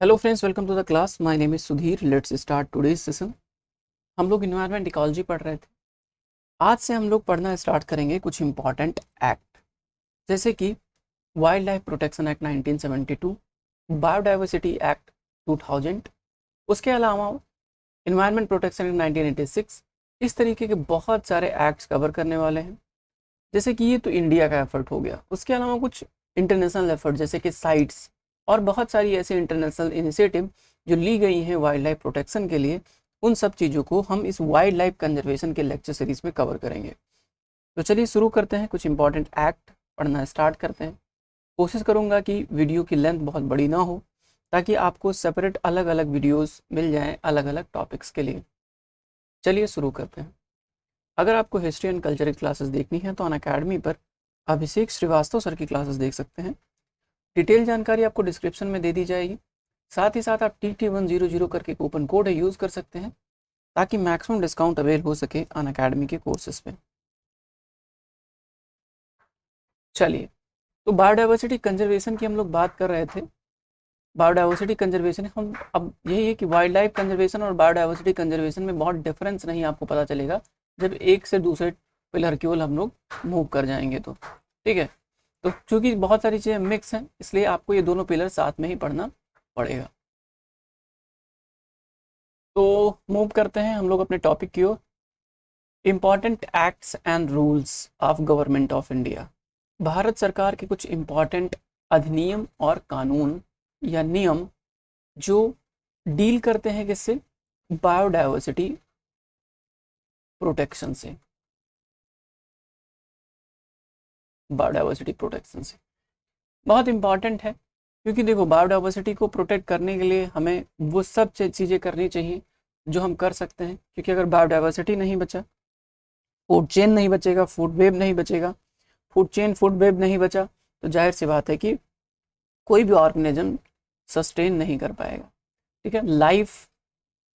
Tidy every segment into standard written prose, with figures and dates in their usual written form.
Hello friends, welcome to the class. My name is Sudhir. Let's start today's session. हम लोग environment ecology पढ़ रहे थे। आज से हम लोग पढ़ना स्टार्ट करेंगे कुछ इंपॉर्टेंट एक्ट, जैसे कि wild life protection act 1972, biodiversity act 2000, उसके अलावा इन्वायरमेंट प्रोटेक्शन एक्ट 1986। इस तरीके के बहुत सारे एक्ट्स कवर करने वाले हैं। जैसे कि ये तो इंडिया का एफर्ट हो गया, उसके अलावा कुछ इंटरनेशनल एफर्ट जैसे कि साइट्स और बहुत सारी ऐसी इंटरनेशनल इनिशिएटिव जो ली गई हैं वाइल्ड लाइफ प्रोटेक्शन के लिए, उन सब चीज़ों को हम इस वाइल्ड लाइफ कंजर्वेशन के लेक्चर सीरीज में कवर करेंगे। तो चलिए शुरू करते हैं, कुछ इंपॉर्टेंट एक्ट पढ़ना स्टार्ट करते हैं। कोशिश करूँगा कि वीडियो की लेंथ बहुत बड़ी ना हो, ताकि आपको सेपरेट अलग अलग वीडियोज़ मिल जाएँ अलग अलग टॉपिक्स के लिए। चलिए शुरू करते हैं। अगर आपको हिस्ट्री एंड कल्चर की क्लासेस देखनी है तो अनअकैडमी पर अभिषेक श्रीवास्तव सर की क्लासेस देख सकते हैं। डिटेल जानकारी आपको डिस्क्रिप्शन में दे दी जाएगी। साथ ही साथ आप TT100 करके कूपन कोड है यूज़ कर सकते हैं, ताकि मैक्सिमम डिस्काउंट अवेल हो सके अनअकैडमी के कोर्सेज पे। चलिए, तो बायोडाइवर्सिटी कंजर्वेशन की हम लोग बात कर रहे थे। बायोडाइवर्सिटी कंजर्वेशन हम अब यही है कि वाइल्ड लाइफ कंजर्वेशन और बायोडाइवर्सिटी कंजर्वेशन में बहुत डिफरेंस नहीं आपको पता चलेगा जब एक से दूसरे पिलर की ओर हम लोग मूव कर जाएंगे तो। ठीक है, तो चूंकि बहुत सारी चीज़ें मिक्स हैं, इसलिए आपको ये दोनों पिलर साथ में ही पढ़ना पड़ेगा। तो मूव करते हैं हम लोग अपने टॉपिक की ओर। Important acts and rules of government of India. Bharat सरकार के कुछ इम्पॉर्टेंट अधिनियम और कानून या नियम जो डील करते हैं किससे? बायोडाइवर्सिटी प्रोटेक्शन से। बायोडाइवर्सिटी प्रोटेक्शन से बहुत इंपॉर्टेंट है, क्योंकि देखो बायोडाइवर्सिटी को प्रोटेक्ट करने के लिए हमें वो सब चीज़ें करनी चाहिए जो हम कर सकते हैं। क्योंकि अगर बायोडाइवर्सिटी नहीं बचा, फूड चेन नहीं बचेगा, फूड वेब नहीं बचेगा, फूड चेन फूड वेब नहीं बचा, तो जाहिर सी बात है कि कोई भी ऑर्गेनिज्म सस्टेन नहीं कर पाएगा। ठीक है,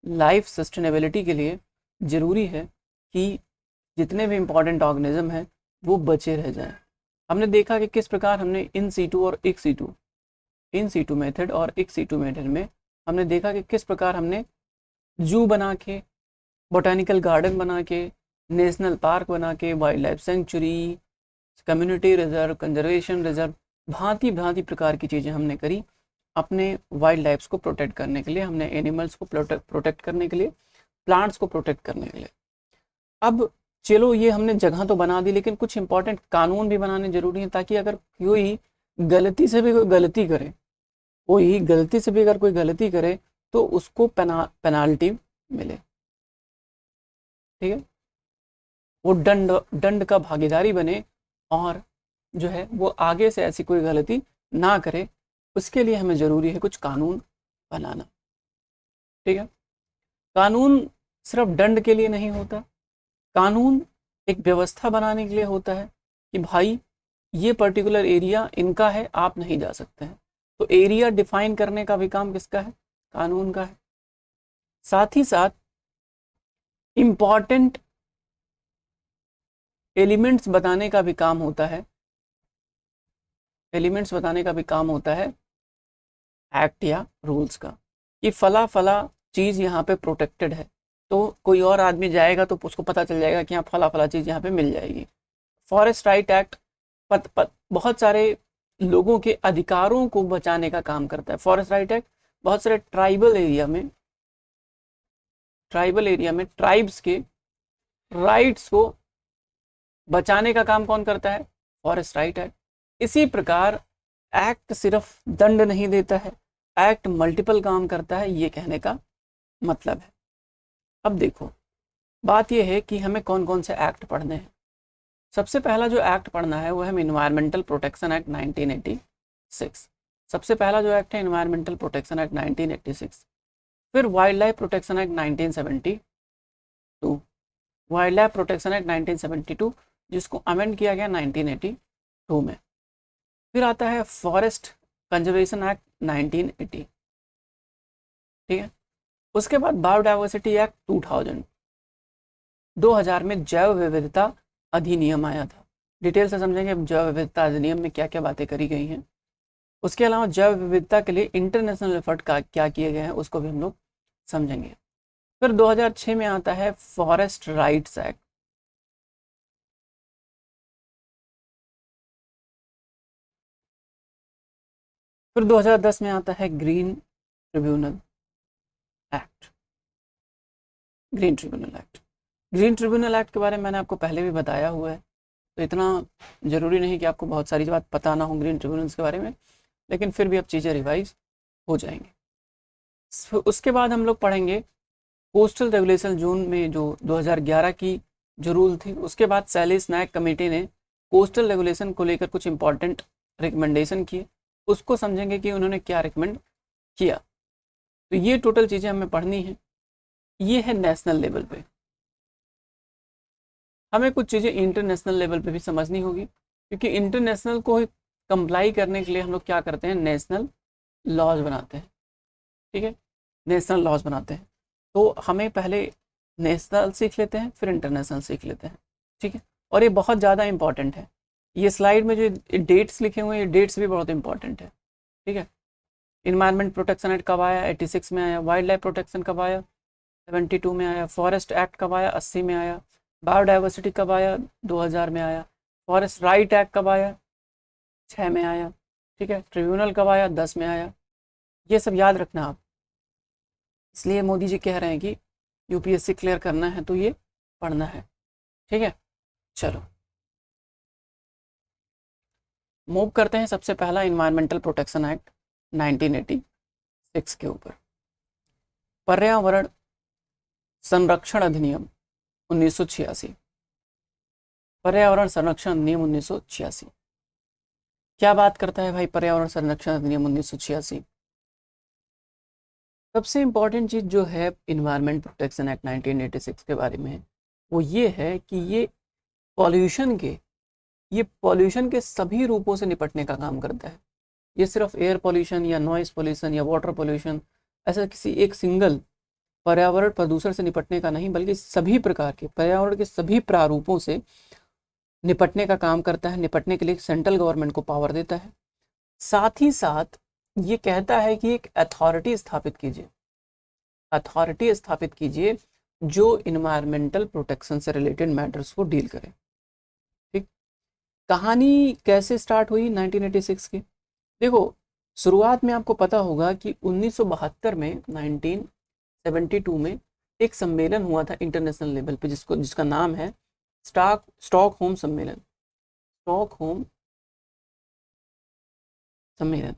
लाइफ सस्टेनेबिलिटी के लिए ज़रूरी है कि जितने भी इम्पॉर्टेंट ऑर्गेनिज्म हैं वो बचे रह जाएं। हमने देखा कि किस प्रकार हमने इन सीटू और इन सीटू मेथड और इक सीटू मेथड में हमने देखा कि किस प्रकार हमने जू बना के, बोटानिकल गार्डन बना के, नेशनल पार्क बना के, wild life sanctuary, community reserve, conservation reserve, भांति भांति प्रकार की चीज़ें हमने करी अपने वाइल्ड लाइफ्स को प्रोटेक्ट करने के लिए, हमने एनिमल्स को प्रोटेक्ट करने के लिए, प्लांट्स को प्रोटेक्ट करने के लिए। अब चलो ये हमने जगह तो बना दी, लेकिन कुछ इंपॉर्टेंट कानून भी बनाने जरूरी हैं, ताकि अगर कोई गलती से भी कोई गलती करे, तो उसको पेनाल्टी मिले। ठीक है, वो दंड का भागीदारी बने और जो है वो आगे से ऐसी कोई गलती ना करे। उसके लिए हमें ज़रूरी है कुछ कानून बनाना। ठीक है, कानून सिर्फ दंड के लिए नहीं होता, कानून एक व्यवस्था बनाने के लिए होता है कि भाई ये पर्टिकुलर एरिया इनका है, आप नहीं जा सकते हैं। तो एरिया डिफाइन करने का भी काम किसका है? कानून का है। साथ ही साथ इम्पॉर्टेंट एलिमेंट्स बताने का भी काम होता है, एक्ट या रूल्स का, कि फला फला चीज़ यहाँ पे प्रोटेक्टेड है। तो कोई और आदमी जाएगा तो उसको पता चल जाएगा कि यहाँ फला फला चीज़ यहाँ पे मिल जाएगी। फॉरेस्ट राइट एक्ट बहुत सारे लोगों के अधिकारों को बचाने का काम करता है। फॉरेस्ट राइट एक्ट बहुत सारे ट्राइबल एरिया में ट्राइब्स के राइट्स को बचाने का काम कौन करता है? Forest right act. इसी प्रकार एक्ट सिर्फ दंड नहीं देता है, एक्ट मल्टीपल काम करता है, ये कहने का मतलब है। अब देखो, बात यह है कि हमें कौन कौन से एक्ट पढ़ने हैं। सबसे पहला जो एक्ट पढ़ना है वो है इन्वायरमेंटल प्रोटेक्शन एक्ट 1986। सबसे पहला जो एक्ट है इन्वायरमेंटल प्रोटेक्शन एक्ट 1986। फिर wild life protection act 1972, wild life protection act 1972 जिसको अमेंड किया गया 1982 में। फिर आता है फॉरेस्ट कंजर्वेशन एक्ट 1980। ठीक है, उसके बाद बायोडाइवर्सिटी एक्ट 2000 में जैव विविधता अधिनियम आया था। डिटेल से समझेंगे जैव विविधता अधिनियम में क्या क्या बातें करी गई हैं। उसके अलावा जैव विविधता के लिए इंटरनेशनल एफर्ट का क्या किए गए हैं उसको भी हम लोग समझेंगे। फिर 2006 में आता है फॉरेस्ट राइट्स एक्ट। फिर 2010 में आता है green tribunal act. Green tribunal act, green tribunal act के बारे में मैंने आपको पहले भी बताया हुआ है, तो इतना ज़रूरी नहीं कि आपको बहुत सारी बात पता ना हो ग्रीन ट्रिब्यूनल्स के बारे में, लेकिन फिर भी अब चीज़ें रिवाइज हो जाएंगी। उसके बाद हम लोग पढ़ेंगे कोस्टल रेगुलेशन जोन में जो 2011 की जो रूल थी, उसके बाद सैलिस नायक कमेटी ने कोस्टल रेगुलेशन को लेकर कुछ इंपॉर्टेंट रिकमेंडेशन किए, उसको समझेंगे कि उन्होंने क्या रिकमेंड किया। तो ये टोटल चीज़ें हमें पढ़नी है। ये है नेशनल लेवल पे। हमें कुछ चीज़ें इंटरनेशनल लेवल पे भी समझनी होगी, क्योंकि इंटरनेशनल को कंप्लाई करने के लिए हम लोग क्या करते हैं, नेशनल लॉज बनाते हैं। ठीक है, नेशनल लॉज बनाते हैं। तो हमें पहले नेशनल सीख लेते हैं, फिर इंटरनेशनल सीख लेते हैं। ठीक है, और ये बहुत ज़्यादा इंपॉर्टेंट है। ये स्लाइड में जो डेट्स लिखे हुए हैं, ये डेट्स भी बहुत इंपॉर्टेंट है। ठीक है, इन्वायरमेंट प्रोटेक्शन एक्ट कब आया, 86 में आया। वाइल्ड लाइफ प्रोटेक्शन कब आया, 72 में आया। फॉरेस्ट एक्ट कब आया, 80 में आया। बायोडाइवर्सिटी कब आया, 2000 में आया। फॉरेस्ट राइट एक्ट कब आया, 6 में आया। ठीक है, ट्रिब्यूनल कब आया, 10 में आया। ये सब याद रखना आप, इसलिए मोदी जी कह रहे हैं कि यूपीएससी क्लियर करना है तो ये पढ़ना है। ठीक है, चलो मूव करते हैं। सबसे पहला इन्वायरमेंटल प्रोटेक्शन एक्ट 1986 के ऊपर। पर्यावरण संरक्षण अधिनियम 1986। पर्यावरण संरक्षण अधिनियम 1986 क्या बात करता है भाई? पर्यावरण संरक्षण अधिनियम 1986 सबसे इम्पॉर्टेंट चीज़ जो है इन्वायरमेंट प्रोटेक्शन एक्ट 1986 के बारे में, वो ये है कि ये पॉल्यूशन के सभी रूपों से निपटने का काम करता है। ये सिर्फ एयर पॉल्यूशन या नॉइस पॉल्यूशन या वाटर पॉल्यूशन, ऐसा किसी एक सिंगल पर्यावरण प्रदूषण से निपटने का नहीं, बल्कि सभी प्रकार के पर्यावरण के सभी प्रारूपों से निपटने का काम करता है। निपटने के लिए सेंट्रल गवर्नमेंट को पावर देता है। साथ ही साथ ये कहता है कि एक अथॉरिटी स्थापित कीजिए, अथॉरिटी स्थापित कीजिए जो इन्वायरमेंटल प्रोटेक्शन से रिलेटेड मैटर्स को डील करे। ठीक, कहानी कैसे स्टार्ट हुई 1986 की? देखो, शुरुआत में आपको पता होगा कि 1972 में 1972 में एक सम्मेलन हुआ था इंटरनेशनल लेवल पे, जिसका नाम है स्टॉकहोम सम्मेलन। स्टॉकहोम सम्मेलन,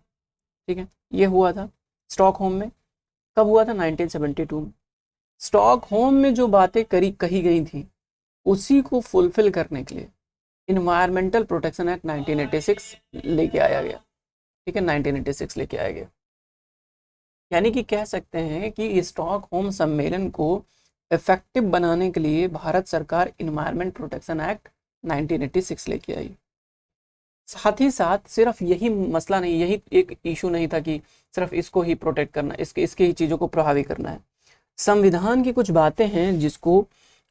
ठीक है, ये हुआ था स्टॉकहोम में। कब हुआ था? 1972 में। स्टॉकहोम में जो बातें कही गई थी, उसी को फुलफिल करने के लिए इन्वायरमेंटल प्रोटेक्शन एक्ट 1986 लेके आया गया। ठीक है, 1986 लेके आया गया। यानी कि कह सकते हैं कि स्टॉकहोम सम्मेलन को इफेक्टिव बनाने के लिए भारत सरकार इन्वायरमेंट प्रोटेक्शन एक्ट 1986 लेके आई। साथ ही साथ सिर्फ यही मसला नहीं, यही एक इशू नहीं था कि सिर्फ इसको ही प्रोटेक्ट करना, इसके ही चीज़ों को प्रभावी करना है। संविधान की कुछ बातें हैं जिसको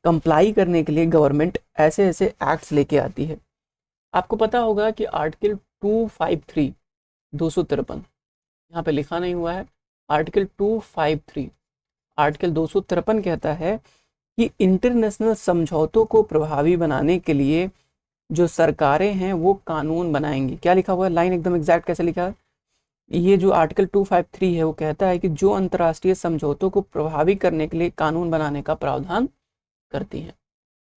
कंप्लाई करने के लिए गवर्नमेंट ऐसे ऐसे एक्ट्स लेके आती है। आपको पता होगा कि आर्टिकल 253 253 यहाँ पे लिखा नहीं हुआ है। आर्टिकल 253 आर्टिकल 253 कहता है कि इंटरनेशनल समझौतों को प्रभावी बनाने के लिए जो सरकारें हैं वो कानून बनाएंगी। क्या लिखा हुआ है? लाइन एकदम एग्जैक्ट कैसे लिखा है? ये जो आर्टिकल 253 है वो कहता है कि जो अंतर्राष्ट्रीय समझौतों को प्रभावी करने के लिए कानून बनाने का प्रावधान करती है।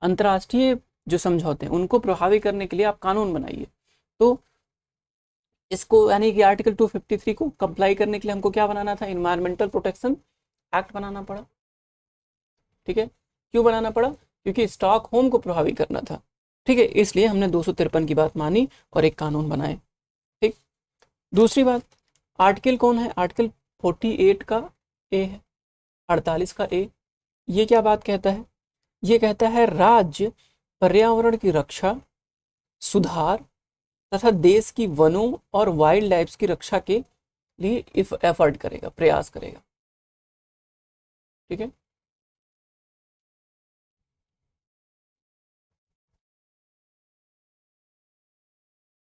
अंतर्राष्ट्रीय जो समझौते हैं उनको प्रभावी करने के लिए आप कानून बनाइए। तो इसको यानी कि आर्टिकल 253 को कंप्लाई करने के लिए हमको क्या बनाना था? इन्वायरमेंटल प्रोटेक्शन एक्ट बनाना पड़ा। ठीक है, क्यों बनाना पड़ा? क्योंकि स्टॉकहोम को प्रभावी करना था। ठीक है, इसलिए हमने 253 की बात मानी और एक कानून बनाए। ठीक, दूसरी बात, आर्टिकल कौन है? आर्टिकल 48 का ए है, 48 का ए। ये क्या बात कहता है? ये कहता है राज्य पर्यावरण की रक्षा, सुधार तथा देश की वनों और वाइल्ड लाइफ की रक्षा के लिए एफर्ट करेगा, प्रयास करेगा। ठीक है,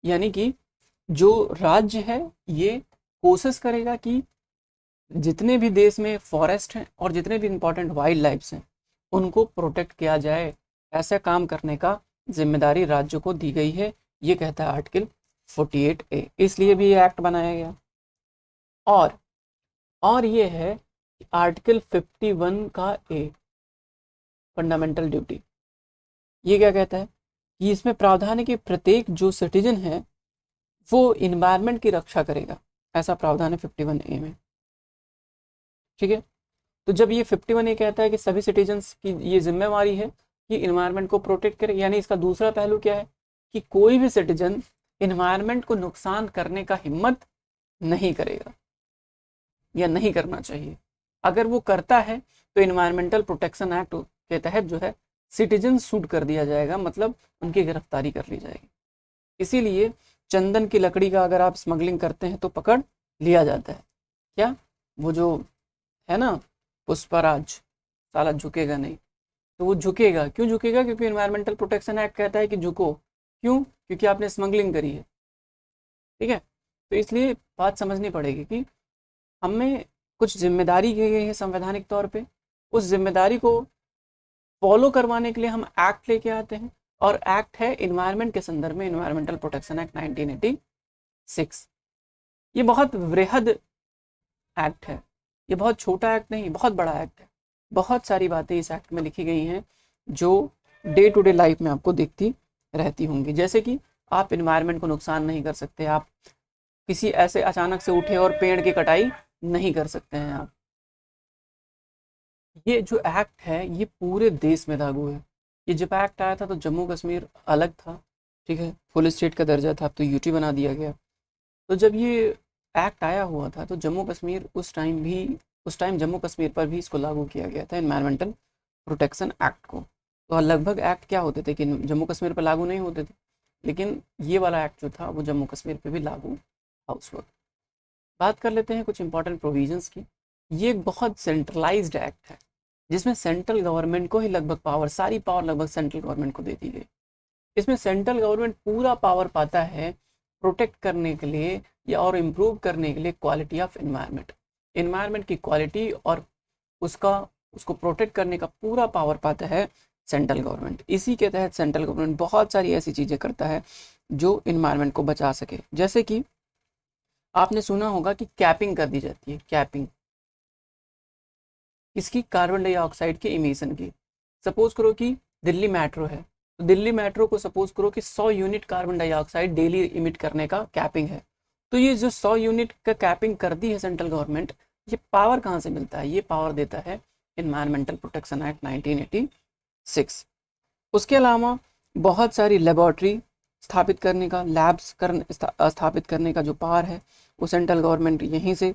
यानी कि जो राज्य है ये कोशिश करेगा कि जितने भी देश में फॉरेस्ट हैं और जितने भी इंपॉर्टेंट वाइल्ड लाइफ्स हैं उनको प्रोटेक्ट किया जाए, ऐसा काम करने का जिम्मेदारी राज्य को दी गई है। ये कहता है आर्टिकल 48A, इसलिए भी ये एक्ट बनाया गया। और ये है आर्टिकल 51 का ए, फंडामेंटल ड्यूटी। ये क्या कहता है कि इसमें प्रावधान है कि प्रत्येक जो सिटीजन है वो इन्वायरमेंट की रक्षा करेगा, ऐसा प्रावधान है 51A में। ठीक है, तो जब ये 51A कहता है कि सभी सिटीजन्स की ये जिम्मेवारी है कि इन्वायरमेंट को प्रोटेक्ट करें, यानी इसका दूसरा पहलू क्या है कि कोई भी सिटीजन इन्वायरमेंट को नुकसान करने का हिम्मत नहीं करेगा या नहीं करना चाहिए। अगर वो करता है तो इन्वायरमेंटल प्रोटेक्शन एक्ट के तहत जो है सिटीजन सूट कर दिया जाएगा, मतलब उनकी गिरफ्तारी कर ली जाएगी। इसीलिए चंदन की लकड़ी का अगर आप स्मगलिंग करते हैं तो पकड़ लिया जाता है। क्या वो जो है ना पुष्पराज, साला झुकेगा नहीं, तो वो झुकेगा। क्यों झुकेगा? क्योंकि इन्वायरमेंटल प्रोटेक्शन एक्ट कहता है कि झुको। क्यों? क्योंकि आपने स्मगलिंग करी है। ठीक है, तो इसलिए बात समझनी पड़ेगी कि हमें कुछ जिम्मेदारी की गई है संवैधानिक तौर पे, उस जिम्मेदारी को फॉलो करवाने के लिए हम एक्ट लेके आते हैं, और एक्ट है इन्वायरमेंट के संदर्भ में इन्वायरमेंटल प्रोटेक्शन एक्ट 1986। ये बहुत वृहद एक्ट है, ये बहुत छोटा एक्ट नहीं, बहुत बड़ा एक्ट है। बहुत सारी बातें इस एक्ट में लिखी गई हैं जो डे टू डे लाइफ में आपको दिखती रहती होंगी। जैसे कि आप इन्वायरमेंट को नुकसान नहीं कर सकते, आप किसी ऐसे अचानक से उठे और पेड़ की कटाई नहीं कर सकते हैं आप। ये जो एक्ट है ये पूरे देश में लागू है। ये जब एक्ट आया था तो जम्मू कश्मीर अलग था, ठीक है, फुल स्टेट का दर्जा था, अब तो यूटी बना दिया गया। तो जब ये एक्ट आया हुआ था तो जम्मू कश्मीर उस टाइम जम्मू कश्मीर पर भी इसको लागू किया गया था, इन्वायरमेंटल प्रोटेक्शन एक्ट को। तो लगभग एक्ट क्या होते थे कि जम्मू कश्मीर पर लागू नहीं होते थे, लेकिन ये वाला एक्ट जो था वो जम्मू कश्मीर पर भी लागू था उस वक्त। बात कर लेते हैं कुछ इंपॉर्टेंट प्रोविजंस की। ये एक बहुत सेंट्रलाइज्ड एक्ट है जिसमें सेंट्रल गवर्नमेंट को ही लगभग पावर, सारी पावर लगभग सेंट्रल गवर्नमेंट को दे दी गई। इसमें सेंट्रल गवर्नमेंट पूरा पावर पाता है प्रोटेक्ट करने के लिए या और इम्प्रूव करने के लिए क्वालिटी ऑफ इन्वायरमेंट, इन्वायरमेंट की क्वालिटी और उसको प्रोटेक्ट करने का पूरा पावर पाता है सेंट्रल गवर्नमेंट। इसी के तहत सेंट्रल गवर्नमेंट बहुत सारी ऐसी चीज़ें करता है जो इन्वायरमेंट को बचा सके। जैसे कि आपने सुना होगा कि कैपिंग कर दी जाती है, कैपिंग इसकी कार्बन डाइऑक्साइड के इमिशन की। सपोज करो कि दिल्ली मेट्रो है, तो दिल्ली मेट्रो को सपोज करो कि 100 unit carbon dioxide daily emit करने का कैपिंग है। तो ये जो 100 यूनिट का कैपिंग कर दी है सेंट्रल गवर्नमेंट, ये पावर कहाँ से मिलता है? ये पावर देता है इन्वायरमेंटल प्रोटेक्शन एक्ट 1986। उसके अलावा बहुत सारी लेबॉर्ट्री स्थापित करने का, लैब्स स्थापित करने का जो पावर है वो सेंट्रल गवर्नमेंट यहीं से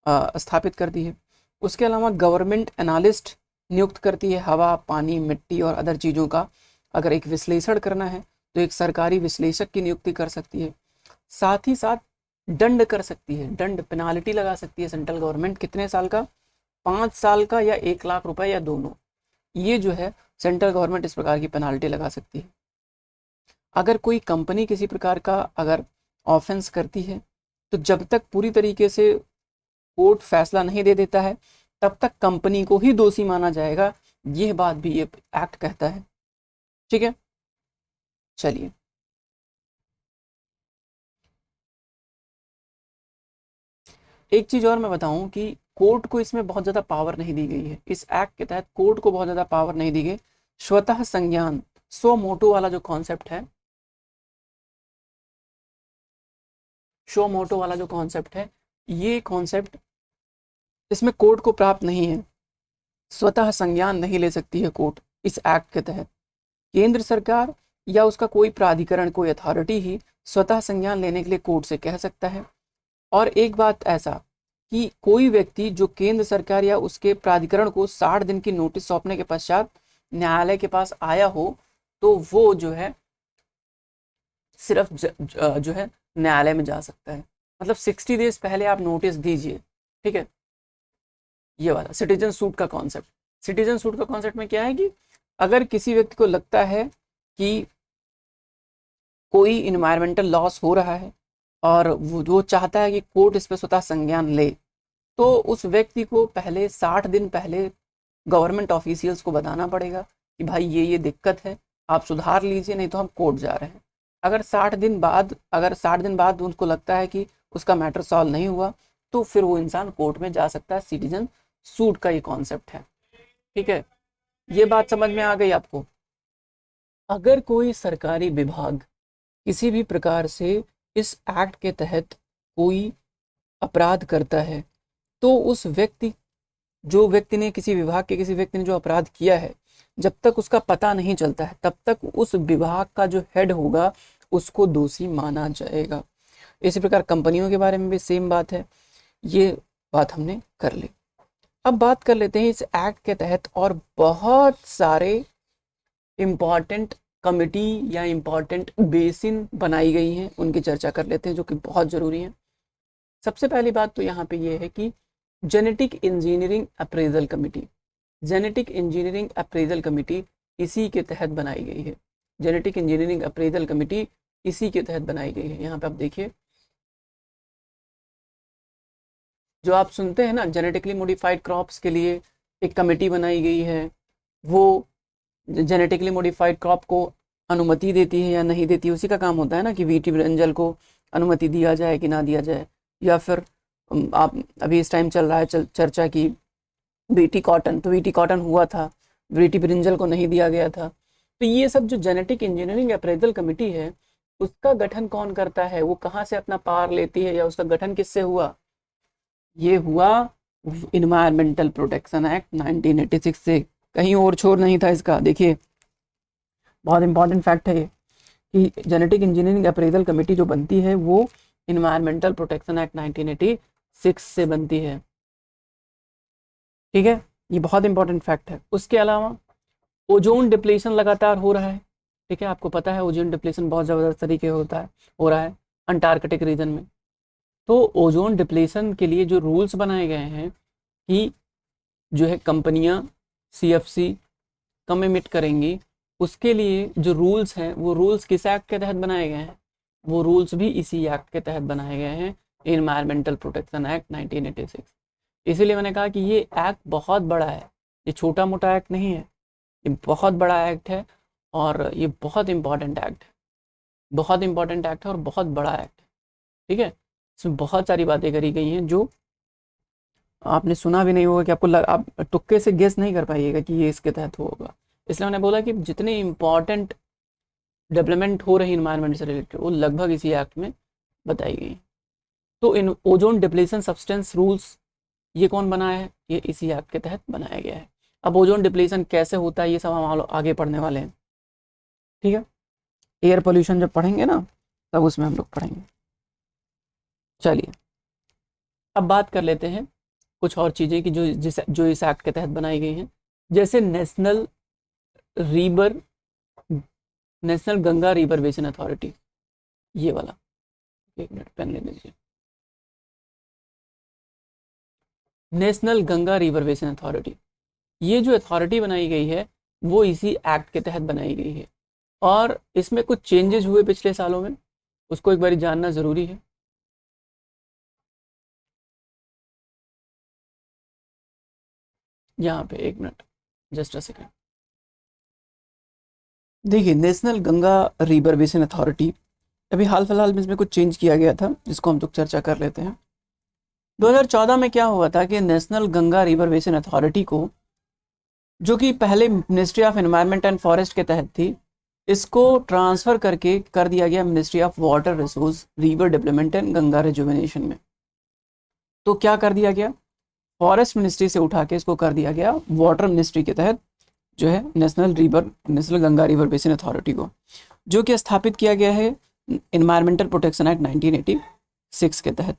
स्थापित करती है। उसके अलावा गवर्नमेंट एनालिस्ट नियुक्त करती है, हवा, पानी, मिट्टी और अदर चीज़ों का अगर एक विश्लेषण करना है तो एक सरकारी विश्लेषक की नियुक्ति कर सकती है। साथ ही साथ दंड कर सकती है, दंड पेनाल्टी लगा सकती है सेंट्रल गवर्नमेंट। कितने साल का? 5 साल का या 1 लाख रुपए या दोनों। ये जो है सेंट्रल गवर्नमेंट इस प्रकार की पेनाल्टी लगा सकती है। अगर कोई कंपनी किसी प्रकार का अगर ऑफेंस करती है तो जब तक पूरी तरीके से कोर्ट फैसला नहीं दे देता है तब तक कंपनी को ही दोषी माना जाएगा। यह बात भी ये एक्ट कहता है। ठीक है, चलिए एक चीज और मैं बताऊं कि कोर्ट को इसमें बहुत ज्यादा पावर नहीं दी गई है। इस एक्ट के तहत कोर्ट को बहुत ज्यादा पावर नहीं दी गई। स्वतः संज्ञान, सो मोटो वाला जो कॉन्सेप्ट है, शो मोटो वाला जो कॉन्सेप्ट है, ये कॉन्सेप्ट इसमें कोर्ट को प्राप्त नहीं है। स्वतः संज्ञान नहीं ले सकती है कोर्ट इस एक्ट के तहत। केंद्र सरकार या उसका कोई प्राधिकरण, कोई अथॉरिटी ही स्वतः संज्ञान लेने के लिए कोर्ट से कह सकता है। और एक बात ऐसा कि कोई व्यक्ति जो केंद्र सरकार या उसके प्राधिकरण को 60 दिन की नोटिस सौंपने के पश्चात न्यायालय के पास आया हो तो वो जो है सिर्फ जो है न्यायालय में जा सकता है। मतलब 60 डेज पहले आप नोटिस दीजिए। ठीक है, ये वाला सिटीजन सूट का कॉन्सेप्ट। सिटीजन सूट का कॉन्सेप्ट में क्या है कि अगर किसी व्यक्ति को लगता है कि कोई इन्वायरमेंटल लॉस हो रहा है और वो चाहता है कि कोर्ट इस पर स्वतः संज्ञान ले, तो उस व्यक्ति को पहले 60 दिन पहले गवर्नमेंट ऑफिशियल्स को बताना पड़ेगा कि भाई ये दिक्कत है, आप सुधार लीजिए, नहीं तो हम कोर्ट जा रहे हैं। अगर 60 दिन बाद उनको लगता है कि उसका मैटर सॉल्व नहीं हुआ, तो फिर वो इंसान कोर्ट में जा सकता है। सिटीजन सूट का ये कॉन्सेप्ट है। ठीक है, ये बात समझ में आ गई आपको? अगर कोई सरकारी विभाग किसी भी प्रकार से इस एक्ट के तहत कोई अपराध करता है, तो उस व्यक्ति ने किसी विभाग के किसी व्यक्ति ने जो अपराध किया है, जब तक उसका पता नहीं चलता है, तब तक उस विभाग का जो हेड होगा उसको दोषी माना जाएगा। इसी प्रकार कंपनियों के बारे में भी सेम बात है। ये बात हमने कर ली। अब बात कर लेते हैं इस एक्ट के तहत और बहुत सारे इम्पॉर्टेंट कमिटी या इम्पॉर्टेंट बेसिन बनाई गई हैं, उनकी चर्चा कर लेते हैं, जो कि बहुत ज़रूरी है। सबसे पहली बात तो यहाँ पे ये है कि genetic engineering appraisal committee, genetic engineering appraisal committee इसी के तहत बनाई गई है। जेनेटिक इंजीनियरिंग अप्रेजल कमेटी इसी के तहत बनाई गई है। यहाँ पे आप देखिए, जो आप सुनते हैं ना, जेनेटिकली मॉडिफाइड क्रॉप्स के लिए एक कमेटी बनाई गई है, वो जेनेटिकली मॉडिफाइड क्रॉप को अनुमति देती है या नहीं देती, उसी का काम होता है ना कि वीटी ब्रिंजल को अनुमति दिया जाए कि ना दिया जाए। या फिर आप अभी इस टाइम चल रहा है चर्चा की वीटी कॉटन, तो वीटी कॉटन हुआ था, वीटी ब्रिंजल को नहीं दिया गया था। तो ये सब जो जेनेटिक इंजीनियरिंग अप्रेजल कमेटी है, उसका गठन कौन करता है, वो कहाँ से अपना पावर लेती है, या उसका गठन किससे हुआ? ये हुआ इन्वायरमेंटल प्रोटेक्शन एक्ट 1986 से, कहीं और छोर नहीं था इसका। देखिए, बहुत इंपॉर्टेंट फैक्ट है ये कि जेनेटिक इंजीनियरिंग अप्रेजल कमेटी जो बनती है वो इन्वायरमेंटल प्रोटेक्शन एक्ट 1986 से बनती है। ठीक है, ये बहुत इंपॉर्टेंट फैक्ट है। उसके अलावा ओजोन डिप्लेशन लगातार हो रहा है। ठीक है, आपको पता है ओजोन डिप्लेशन बहुत ज़बरदस्त तरीके हो रहा है अंटार्कटिक रीजन में। तो ओजोन डिप्लेशन के लिए जो रूल्स बनाए गए हैं कि जो है कंपनियां CFC कम इमिट करेंगी, उसके लिए जो रूल्स हैं वो रूल्स किस एक्ट के तहत बनाए गए हैं? वो रूल्स भी इसी एक्ट के तहत बनाए गए हैं, इन्वायरमेंटल प्रोटेक्शन एक्ट 1986। इसीलिए मैंने कहा कि ये एक्ट बहुत बड़ा है, ये छोटा मोटा एक्ट नहीं है, ये बहुत बड़ा एक्ट है और ये बहुत इंपॉर्टेंट एक्ट है, बहुत इंपॉर्टेंट एक्ट है और बहुत बड़ा एक्ट है। ठीक है, इसमें बहुत सारी बातें करी गई हैं जो आपने सुना भी नहीं होगा, कि आपको आप तुक्के से गेस नहीं कर पाइएगा कि ये इसके तहत होगा। इसलिए मैंने बोला कि जितने इम्पॉर्टेंट डेवलपमेंट हो रही इन्वायरमेंट से रिलेटेड वो लगभग इसी एक्ट में बताई गई। तो इन ओजोन डिप्लेशन सब्सटेंस रूल्स ये कौन बनाया है? ये इसी एक्ट के तहत बनाया गया है। अब ओजोन डिप्लेशन कैसे होता है ये सब हम आगे पढ़ने वाले हैं। ठीक है, एयर पोल्यूशन जब पढ़ेंगे ना तब उसमें हम लोग पढ़ेंगे। चलिए, अब बात कर लेते हैं कुछ और चीज़ें कि जो इस एक्ट के तहत बनाई गई हैं। जैसे national Ganga river basin authority, ये वाला, एक मिनट पेन ले लीजिए। National Ganga river basin authority, ये जो अथॉरिटी बनाई गई है वो इसी एक्ट के तहत बनाई गई है और इसमें कुछ चेंजेस हुए पिछले सालों में, उसको एक बार जानना ज़रूरी है। यहाँ पे एक मिनट, जस्ट अ सेकेंड। देखिए, national Ganga river basin authority अभी हाल फिलहाल में इसमें कुछ चेंज किया गया था, जिसको हम लोग चर्चा कर लेते हैं। 2014 में क्या हुआ था कि national Ganga river basin authority को, जो कि पहले ministry of environment and forest के तहत थी, इसको ट्रांसफ़र करके कर दिया गया ministry of water resource, river development and Ganga rejuvenation में। तो क्या कर दिया गया, फॉरेस्ट मिनिस्ट्री से उठा के इसको कर दिया गया वाटर मिनिस्ट्री के तहत, जो है national Ganga river basin authority को, जो कि स्थापित किया गया है इन्वायरमेंटल प्रोटेक्शन एक्ट 1986 के तहत।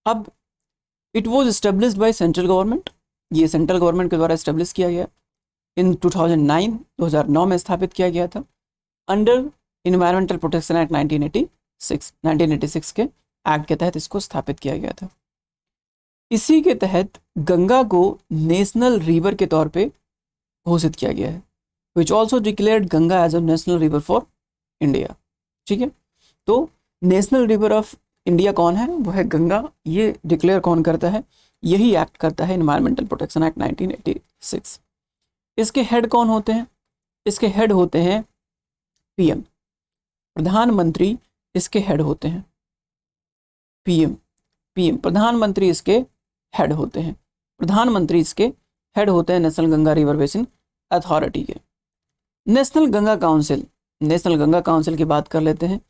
अब it was established by central government, ये सेंट्रल गवर्नमेंट के द्वारा इस्टेब्लिश किया गया इन 2009 में स्थापित किया गया था अंडर इन्वायरमेंटल प्रोटेक्शन एक्ट 1986 के एक्ट के तहत इसको स्थापित किया गया था। इसी के तहत गंगा को नेशनल रिवर के तौर पे घोषित किया गया है, which also declared Ganga as a national river for India. ठीक है, तो नेशनल रिवर ऑफ इंडिया कौन है, वो है गंगा। ये डिक्लेयर कौन करता है, यही एक्ट करता है इन्वायरमेंटल प्रोटेक्शन एक्ट 1986। इसके हेड कौन होते हैं, इसके हेड होते हैं पीएम, प्रधानमंत्री इसके हेड होते हैं। पीएम प्रधानमंत्री इसके हेड होते हैं। प्रधानमंत्री इसके हेड होते हैं national Ganga river basin authority के। नेशनल गंगा काउंसिल की बात कर लेते हैं।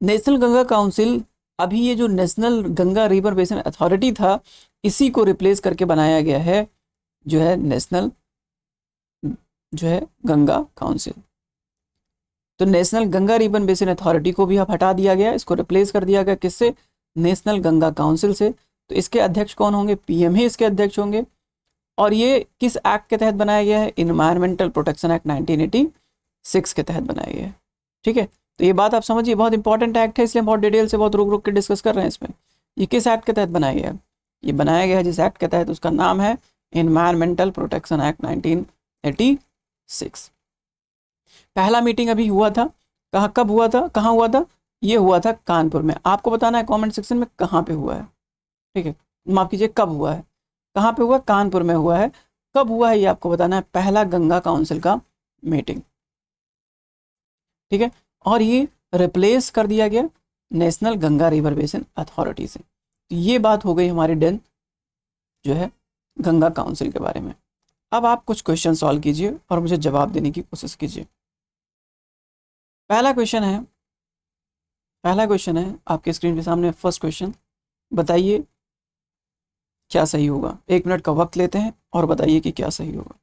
नेशनल गंगा काउंसिल, अभी ये जो national Ganga river basin authority था, इसी को रिप्लेस करके बनाया गया है जो है नेशनल जो है गंगा काउंसिल। तो national Ganga river basin authority को भी अब हटा दिया गया, इसको रिप्लेस कर दिया गया किससे, नेशनल गंगा काउंसिल से। तो इसके अध्यक्ष कौन होंगे, पीएम ही इसके अध्यक्ष होंगे। और ये किस एक्ट के तहत बनाया गया है, इन्वायरमेंटल प्रोटेक्शन एक्ट 1986 के तहत बनाया गया है। ठीक है, तो ये बात आप समझिए, बहुत इंपॉर्टेंट एक्ट है, इसलिए बहुत डिटेल से बहुत रुक रुक के डिस्कस कर रहे हैं इसमें। ये किस एक्ट के तहत बनाया गया है, ये बनाया गया है जिस एक्ट के तहत, उसका नाम है इन्वायरमेंटल प्रोटेक्शन एक्ट 1986। पहला मीटिंग अभी हुआ था, कब हुआ था, कहाँ हुआ था, ये हुआ था कानपुर में। आपको बताना है कमेंट सेक्शन में कहाँ पे हुआ है। ठीक है, माफ कीजिए, कब हुआ है, कहाँ पे हुआ, कानपुर में हुआ है। कब हुआ है ये आपको बताना है, पहला गंगा काउंसिल का मीटिंग। ठीक है, और ये रिप्लेस कर दिया गया national Ganga river basin authority से। तो ये बात हो गई हमारी डन जो है गंगा काउंसिल के बारे में। अब आप कुछ क्वेश्चन सॉल्व कीजिए और मुझे जवाब देने की कोशिश कीजिए। पहला क्वेश्चन है आपके स्क्रीन के सामने। फर्स्ट क्वेश्चन, बताइए क्या सही होगा। 1 मिनट का वक्त लेते हैं और बताइए कि क्या सही होगा।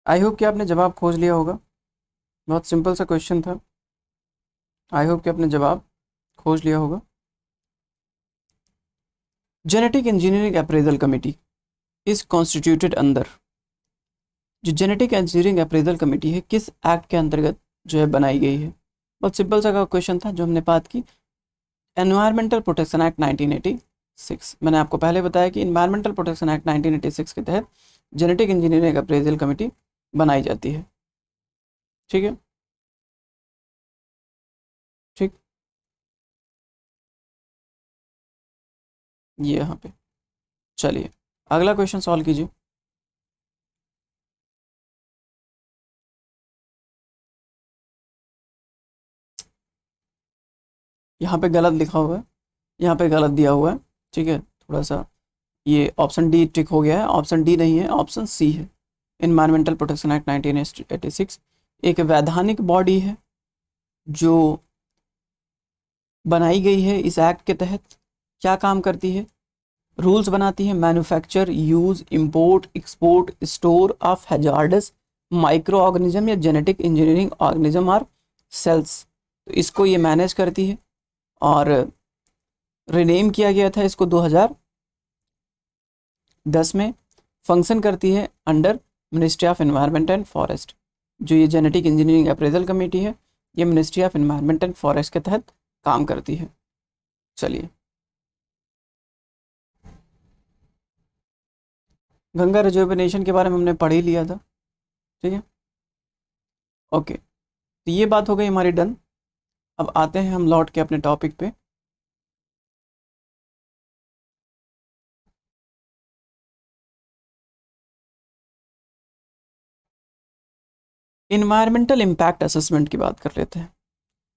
आई होप कि आपने जवाब खोज लिया होगा। बहुत सिंपल सा क्वेश्चन था, आई होप कि आपने जवाब खोज लिया होगा। Genetic engineering appraisal committee is constituted under, जो जेनेटिक इंजीनियरिंग अप्रेजल कमेटी है किस एक्ट के अंतर्गत जो है बनाई गई है। बहुत सिंपल सा क्वेश्चन था जो हमने बात की, एनवायरमेंटल प्रोटेक्शन एक्ट 1986। मैंने आपको पहले बताया कि एनवायरमेंटल प्रोटेक्शन एक्ट 1986 के तहत जेनेटिक इंजीनियरिंग अप्रेजल कमेटी बनाई जाती है। ठीक है, ठीक, ये यहाँ पे। चलिए अगला क्वेश्चन सॉल्व कीजिए। यहाँ पे गलत लिखा हुआ है, यहाँ पे गलत दिया हुआ है। ठीक है, थोड़ा सा ये ऑप्शन डी टिक हो गया है, ऑप्शन डी नहीं है, ऑप्शन सी है। इन्वायरमेंटल प्रोटेक्शन एक्ट 1986 एक वैधानिक बॉडी है जो बनाई गई है इस एक्ट के तहत, क्या काम करती है? रूल्स बनाती है, manufacture, use, import, export, store of hazards micro organism या जेनेटिक इंजीनियरिंग ऑर्गेनिज्म और सेल्स। तो इसको ये मैनेज करती है और रिनेम किया गया था इसको 2010 में। फंक्शन करती है under ministry of environment and forest. जो ये जेनेटिक इंजीनियरिंग अप्रेजल कमेटी है, ये ministry of environment and forest के तहत काम करती है। चलिए, गंगा रिजर्वेशन के बारे में हमने पढ़ ही लिया था, ठीक है, ओके। तो ये बात हो गई हमारी डन। अब आते हैं हम लौट के अपने टॉपिक पे। इन्वायरमेंटल इम्पैक्ट असेसमेंट की बात कर लेते हैं।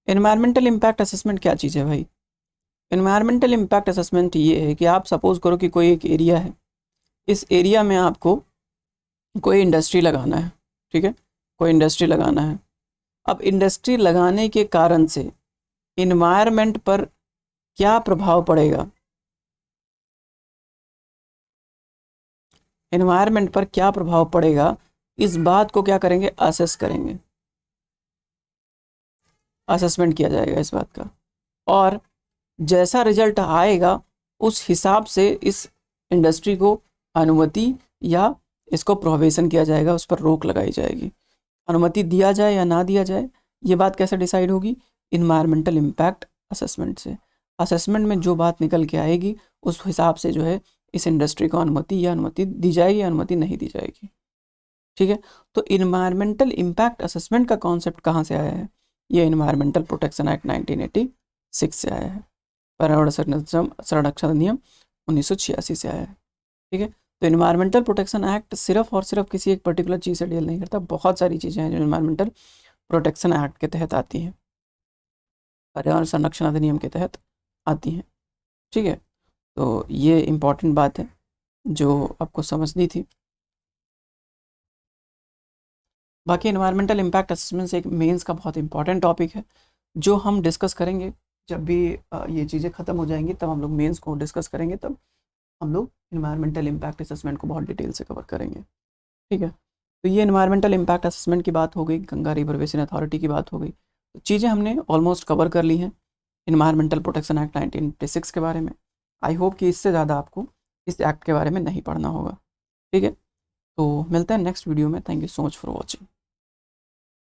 इन्वायरमेंटल इम्पैक्ट असेसमेंट क्या चीज़ है भाई? इन्वायरमेंटल इम्पैक्ट असेसमेंट ये है कि आप सपोज करो कि कोई एक एरिया है, इस एरिया में आपको कोई इंडस्ट्री लगाना है, ठीक है, कोई इंडस्ट्री लगाना है। अब इंडस्ट्री लगाने के कारण से इन्वायरमेंट पर क्या प्रभाव पड़ेगा, इन्वायरमेंट पर क्या प्रभाव पड़ेगा, इस बात को क्या करेंगे? असेस करेंगे, असेसमेंट किया जाएगा इस बात का। और जैसा रिजल्ट आएगा उस हिसाब से इस इंडस्ट्री को अनुमति या इसको प्रोहिबिशन किया जाएगा, उस पर रोक लगाई जाएगी। अनुमति दिया जाए या ना दिया जाए, ये बात कैसे डिसाइड होगी? इन्वायरमेंटल इम्पैक्ट असेसमेंट से। असेसमेंट में जो बात निकल के आएगी उस हिसाब से जो है इस इंडस्ट्री को अनुमति दी जाएगी या अनुमति नहीं दी जाएगी, ठीक है। तो इन्वायरमेंटल इम्पैक्ट असेसमेंट का कॉन्सेप्ट कहाँ से आया है? ये इन्वायरमेंटल प्रोटेक्शन एक्ट 1986 से आया है। पर्यावरण संरक्षण अधिनियम 1986 से आया है, ठीक है। तो इन्वायरमेंटल प्रोटेक्शन एक्ट सिर्फ और सिर्फ किसी एक पर्टिकुलर चीज़ से डील नहीं करता, बहुत सारी चीज़ें हैं जो इन्वायरमेंटल प्रोटेक्शन एक्ट के तहत आती हैं, पर्यावरण संरक्षण अधिनियम के तहत आती हैं, ठीक है। तो ये इम्पॉर्टेंट बात है जो आपको समझनी थी। बाकी इन्वायरमेंटल इम्पैक्ट असेसमेंट से एक मेंस का बहुत इंपॉर्टेंट टॉपिक है जो हम डिस्कस करेंगे जब भी ये चीज़ें ख़त्म हो जाएंगी, तब हम लोग मेंस को डिस्कस करेंगे, तब हम लोग इन्वायरमेंटल इम्पैक्ट असेसमेंट को बहुत डिटेल से कवर करेंगे, ठीक है। तो ये इन्वायरमेंटल इम्पैक्ट असेसमेंट की बात हो गई, गंगा रिवर बेसिन अथॉरिटी की बात हो गई। तो चीज़ें हमने ऑलमोस्ट कवर कर ली हैं इन्वायरमेंटल प्रोटेक्शन एक्ट 1986 के बारे में। आई होप कि इससे ज़्यादा आपको इस एक्ट के बारे में नहीं पढ़ना होगा, ठीक है। तो मिलते हैं नेक्स्ट वीडियो में। Thank you so much for watching.